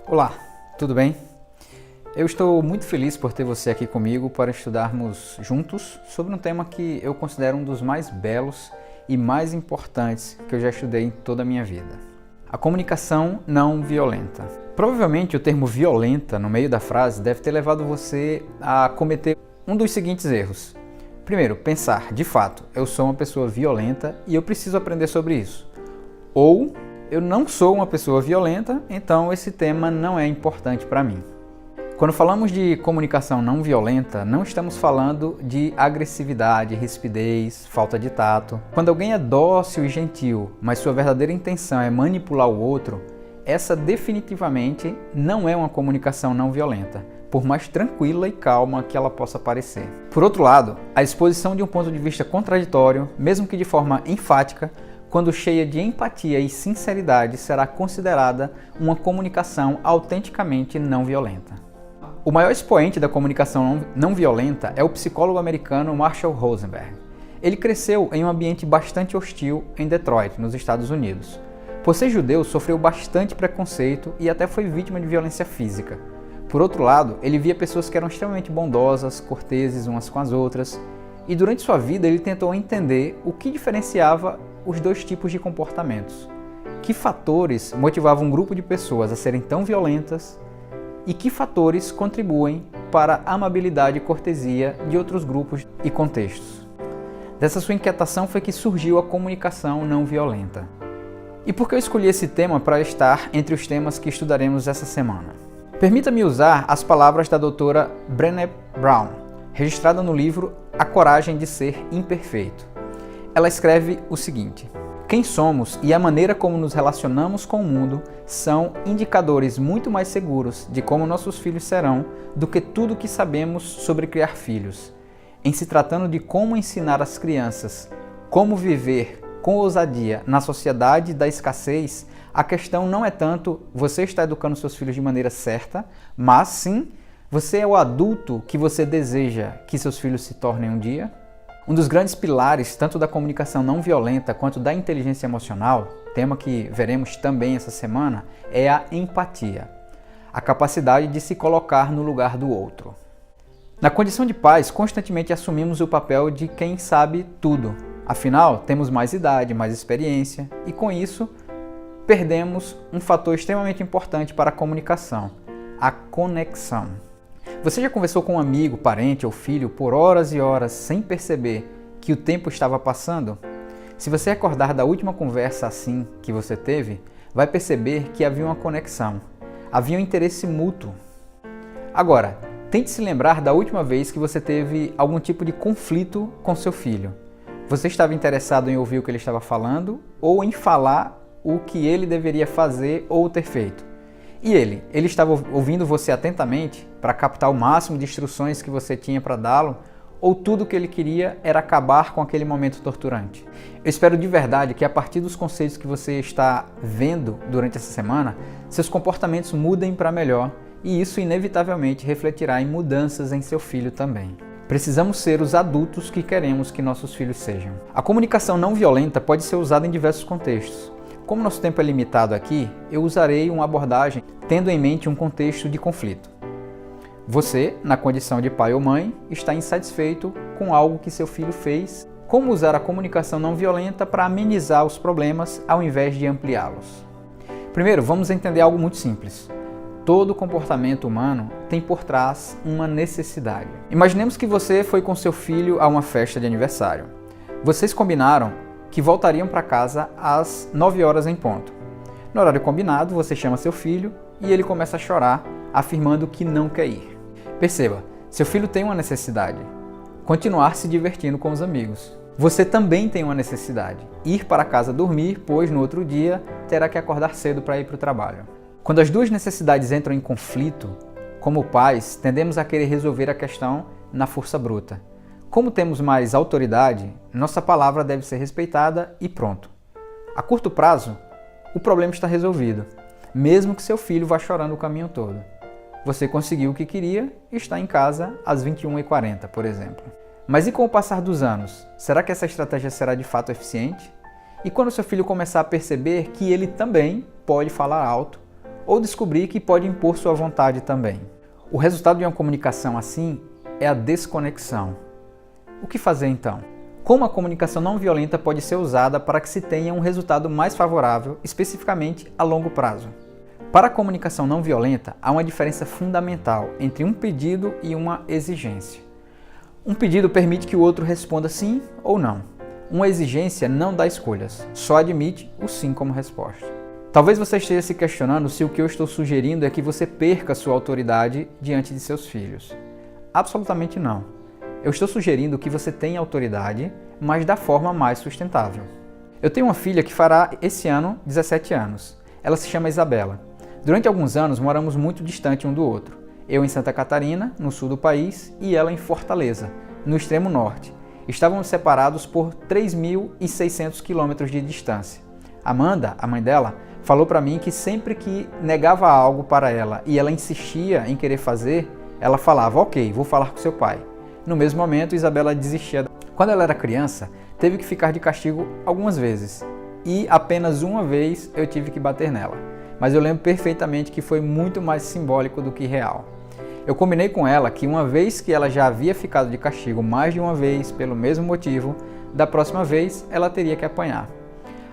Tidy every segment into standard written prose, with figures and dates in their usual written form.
Olá, tudo bem? Eu estou muito feliz por ter você aqui comigo para estudarmos juntos sobre um tema que eu considero um dos mais belos e mais importantes que eu já estudei em toda a minha vida. A comunicação não violenta. Provavelmente o termo violenta no meio da frase deve ter levado você a cometer um dos seguintes erros. Primeiro, pensar, de fato, eu sou uma pessoa violenta e eu preciso aprender sobre isso. Ou, eu não sou uma pessoa violenta, então esse tema não é importante para mim. Quando falamos de comunicação não violenta, não estamos falando de agressividade, rispidez, falta de tato. Quando alguém é dócil e gentil, mas sua verdadeira intenção é manipular o outro, essa definitivamente não é uma comunicação não violenta, por mais tranquila e calma que ela possa parecer. Por outro lado, a exposição de um ponto de vista contraditório, mesmo que de forma enfática, quando cheia de empatia e sinceridade, será considerada uma comunicação autenticamente não violenta. O maior expoente da comunicação não violenta é o psicólogo americano Marshall Rosenberg. Ele cresceu em um ambiente bastante hostil em Detroit, nos Estados Unidos. Por ser judeu, sofreu bastante preconceito e até foi vítima de violência física. Por outro lado, ele via pessoas que eram extremamente bondosas, corteses umas com as outras, e durante sua vida ele tentou entender o que diferenciava os dois tipos de comportamentos. Que fatores motivavam um grupo de pessoas a serem tão violentas e que fatores contribuem para a amabilidade e cortesia de outros grupos e contextos. Dessa sua inquietação foi que surgiu a comunicação não violenta. E por que eu escolhi esse tema para estar entre os temas que estudaremos essa semana? Permita-me usar as palavras da doutora Brené Brown, registrada no livro A Coragem de Ser Imperfeito. Ela escreve o seguinte: quem somos e a maneira como nos relacionamos com o mundo são indicadores muito mais seguros de como nossos filhos serão do que tudo o que sabemos sobre criar filhos. Em se tratando de como ensinar às crianças como viver com ousadia na sociedade da escassez, a questão não é tanto você está educando seus filhos de maneira certa, mas sim, você é o adulto que você deseja que seus filhos se tornem um dia? Um dos grandes pilares, tanto da comunicação não violenta quanto da inteligência emocional, tema que veremos também essa semana, é a empatia, a capacidade de se colocar no lugar do outro. Na condição de pais, constantemente assumimos o papel de quem sabe tudo. Afinal, temos mais idade, mais experiência e, com isso, perdemos um fator extremamente importante para a comunicação, a conexão. Você já conversou com um amigo, parente ou filho por horas e horas sem perceber que o tempo estava passando? Se você recordar da última conversa assim que você teve, vai perceber que havia uma conexão, havia um interesse mútuo. Agora, tente se lembrar da última vez que você teve algum tipo de conflito com seu filho. Você estava interessado em ouvir o que ele estava falando ou em falar o que ele deveria fazer ou ter feito? E ele estava ouvindo você atentamente para captar o máximo de instruções que você tinha para dá-lo, ou tudo o que ele queria era acabar com aquele momento torturante? Eu espero de verdade que a partir dos conceitos que você está vendo durante essa semana, seus comportamentos mudem para melhor e isso inevitavelmente refletirá em mudanças em seu filho também. Precisamos ser os adultos que queremos que nossos filhos sejam. A comunicação não violenta pode ser usada em diversos contextos. Como nosso tempo é limitado aqui, eu usarei uma abordagem tendo em mente um contexto de conflito. Você, na condição de pai ou mãe, está insatisfeito com algo que seu filho fez. Como usar a comunicação não violenta para amenizar os problemas ao invés de ampliá-los? Primeiro, vamos entender algo muito simples. Todo comportamento humano tem por trás uma necessidade. Imaginemos que você foi com seu filho a uma festa de aniversário. Vocês combinaram que voltariam para casa às 9 horas em ponto. No horário combinado, você chama seu filho e ele começa a chorar, afirmando que não quer ir. Perceba, seu filho tem uma necessidade: continuar se divertindo com os amigos. Você também tem uma necessidade: ir para casa dormir, pois no outro dia terá que acordar cedo para ir para o trabalho. Quando as duas necessidades entram em conflito, como pais, tendemos a querer resolver a questão na força bruta. Como temos mais autoridade, nossa palavra deve ser respeitada e pronto. A curto prazo, o problema está resolvido, mesmo que seu filho vá chorando o caminho todo. Você conseguiu o que queria e está em casa às 21h40, por exemplo. Mas e com o passar dos anos, será que essa estratégia será de fato eficiente? E quando seu filho começar a perceber que ele também pode falar alto, ou descobrir que pode impor sua vontade também. O resultado de uma comunicação assim é a desconexão. O que fazer então? Como a comunicação não violenta pode ser usada para que se tenha um resultado mais favorável, especificamente a longo prazo? Para a comunicação não violenta, há uma diferença fundamental entre um pedido e uma exigência. Um pedido permite que o outro responda sim ou não. Uma exigência não dá escolhas, só admite o sim como resposta. Talvez você esteja se questionando se o que eu estou sugerindo é que você perca sua autoridade diante de seus filhos. Absolutamente não. Eu estou sugerindo que você tenha autoridade, mas da forma mais sustentável. Eu tenho uma filha que fará esse ano 17 anos. Ela se chama Isabela. Durante alguns anos moramos muito distante um do outro. Eu em Santa Catarina, no sul do país, e ela em Fortaleza, no extremo norte. Estávamos separados por 3.600 quilômetros de distância. Amanda, a mãe dela, falou para mim que sempre que negava algo para ela e ela insistia em querer fazer, ela falava, ok, vou falar com seu pai. No mesmo momento, Isabela desistia. Quando ela era criança, teve que ficar de castigo algumas vezes. E apenas uma vez eu tive que bater nela. Mas eu lembro perfeitamente que foi muito mais simbólico do que real. Eu combinei com ela que uma vez que ela já havia ficado de castigo mais de uma vez pelo mesmo motivo, da próxima vez ela teria que apanhar.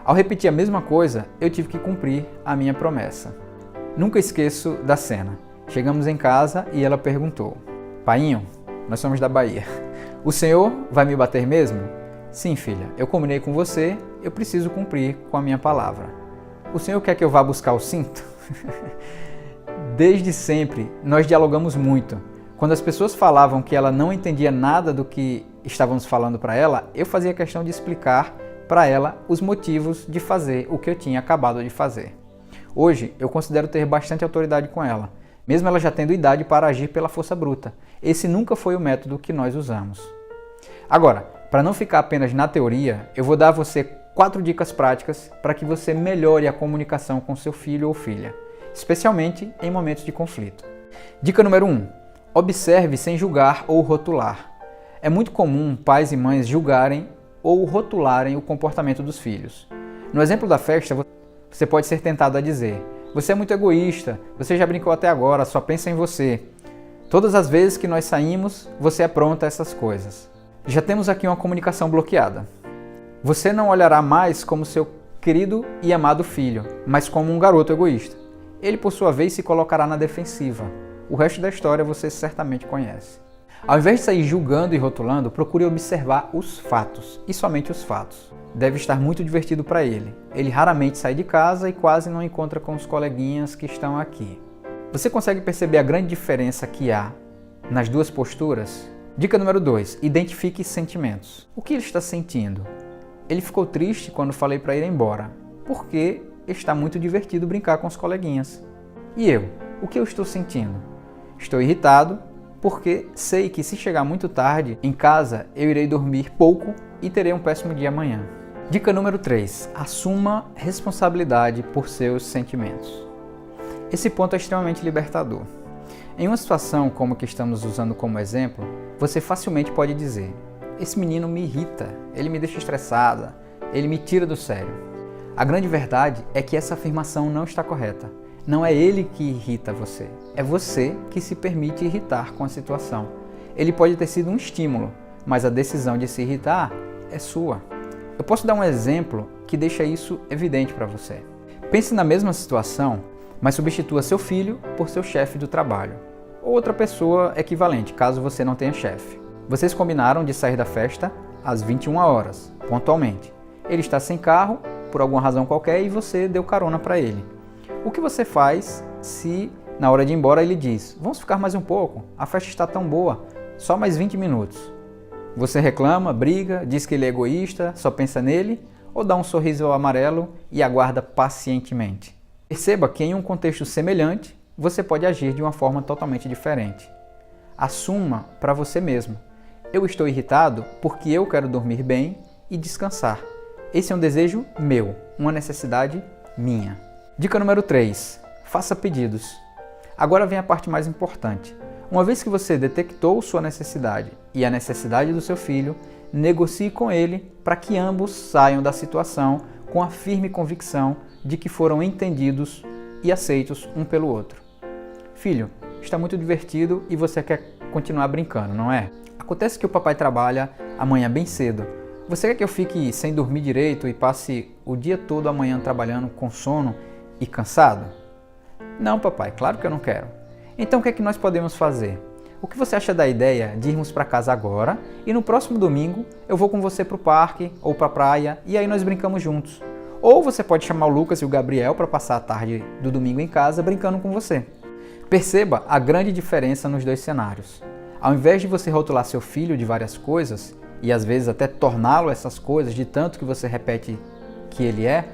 Ao repetir a mesma coisa, eu tive que cumprir a minha promessa. Nunca esqueço da cena. Chegamos em casa e ela perguntou, Painho, nós somos da Bahia, o senhor vai me bater mesmo? Sim, filha, eu combinei com você, eu preciso cumprir com a minha palavra. O senhor quer que eu vá buscar o cinto? Desde sempre, nós dialogamos muito. Quando as pessoas falavam que ela não entendia nada do que estávamos falando para ela, eu fazia questão de explicar para ela os motivos de fazer o que eu tinha acabado de fazer. Hoje, eu considero ter bastante autoridade com ela, mesmo ela já tendo idade para agir pela força bruta. Esse nunca foi o método que nós usamos. Agora, para não ficar apenas na teoria, eu vou dar a você 4 dicas práticas para que você melhore a comunicação com seu filho ou filha, especialmente em momentos de conflito. Dica número 1. Observe sem julgar ou rotular. É muito comum pais e mães julgarem ou rotularem o comportamento dos filhos. No exemplo da festa, você pode ser tentado a dizer: você é muito egoísta, você já brincou até agora, só pensa em você. Todas as vezes que nós saímos, você apronta essas coisas. Já temos aqui uma comunicação bloqueada. Você não olhará mais como seu querido e amado filho, mas como um garoto egoísta. Ele, por sua vez, se colocará na defensiva. O resto da história você certamente conhece. Ao invés de sair julgando e rotulando, procure observar os fatos, e somente os fatos. Deve estar muito divertido para ele. Ele raramente sai de casa e quase não encontra com os coleguinhas que estão aqui. Você consegue perceber a grande diferença que há nas duas posturas? Dica número 2. Identifique sentimentos. O que ele está sentindo? Ele ficou triste quando falei para ir embora, porque está muito divertido brincar com os coleguinhas. E eu? O que eu estou sentindo? Estou irritado porque sei que se chegar muito tarde em casa eu irei dormir pouco e terei um péssimo dia amanhã. Dica número 3. Assuma responsabilidade por seus sentimentos. Esse ponto é extremamente libertador. Em uma situação como a que estamos usando como exemplo, você facilmente pode dizer: esse menino me irrita, ele me deixa estressada, ele me tira do sério. A grande verdade é que essa afirmação não está correta. Não é ele que irrita você, é você que se permite irritar com a situação. Ele pode ter sido um estímulo, mas a decisão de se irritar é sua. Eu posso dar um exemplo que deixa isso evidente para você. Pense na mesma situação, mas substitua seu filho por seu chefe do trabalho, ou outra pessoa equivalente, caso você não tenha chefe. Vocês combinaram de sair da festa às 21 horas, pontualmente. Ele está sem carro, por alguma razão qualquer, e você deu carona para ele. O que você faz se, na hora de ir embora, ele diz: vamos ficar mais um pouco, a festa está tão boa, só mais 20 minutos. Você reclama, briga, diz que ele é egoísta, só pensa nele, ou dá um sorriso amarelo e aguarda pacientemente? Perceba que em um contexto semelhante, você pode agir de uma forma totalmente diferente. Assuma para você mesmo: eu estou irritado porque eu quero dormir bem e descansar. Esse é um desejo meu, uma necessidade minha. Dica número 3. Faça pedidos. Agora vem a parte mais importante. Uma vez que você detectou sua necessidade e a necessidade do seu filho, negocie com ele para que ambos saiam da situação com a firme convicção de que foram entendidos e aceitos um pelo outro. Filho, está muito divertido e você quer continuar brincando, não é? Acontece que o papai trabalha amanhã bem cedo. Você quer que eu fique sem dormir direito e passe o dia todo amanhã trabalhando com sono e cansado? Não, papai, claro que eu não quero. Então o que é que nós podemos fazer? O que você acha da ideia de irmos para casa agora e no próximo domingo eu vou com você para o parque ou para a praia e aí nós brincamos juntos? Ou você pode chamar o Lucas e o Gabriel para passar a tarde do domingo em casa brincando com você. Perceba a grande diferença nos dois cenários. Ao invés de você rotular seu filho de várias coisas, e às vezes até torná-lo essas coisas de tanto que você repete que ele é,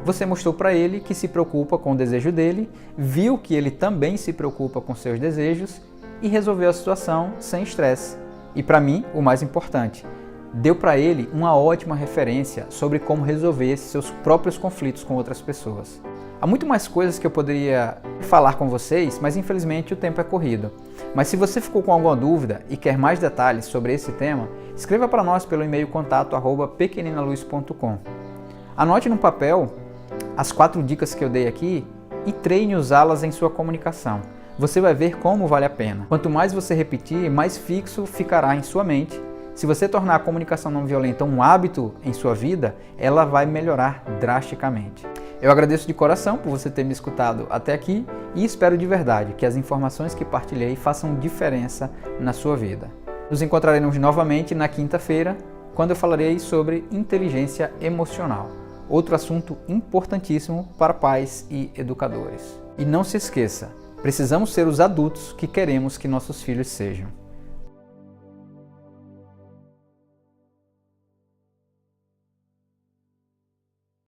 você mostrou para ele que se preocupa com o desejo dele, viu que ele também se preocupa com seus desejos e resolveu a situação sem estresse. E para mim, o mais importante, deu para ele uma ótima referência sobre como resolver seus próprios conflitos com outras pessoas. Há muito mais coisas que eu poderia falar com vocês, mas infelizmente o tempo é corrido. Mas se você ficou com alguma dúvida e quer mais detalhes sobre esse tema, escreva para nós pelo e-mail contato@pequeninaluz.com. Anote no papel as 4 dicas que eu dei aqui e treine usá-las em sua comunicação. Você vai ver como vale a pena. Quanto mais você repetir, mais fixo ficará em sua mente. Se você tornar a comunicação não violenta um hábito em sua vida, ela vai melhorar drasticamente. Eu agradeço de coração por você ter me escutado até aqui e espero de verdade que as informações que partilhei façam diferença na sua vida. Nos encontraremos novamente na quinta-feira, quando eu falarei sobre inteligência emocional, outro assunto importantíssimo para pais e educadores. E não se esqueça, precisamos ser os adultos que queremos que nossos filhos sejam.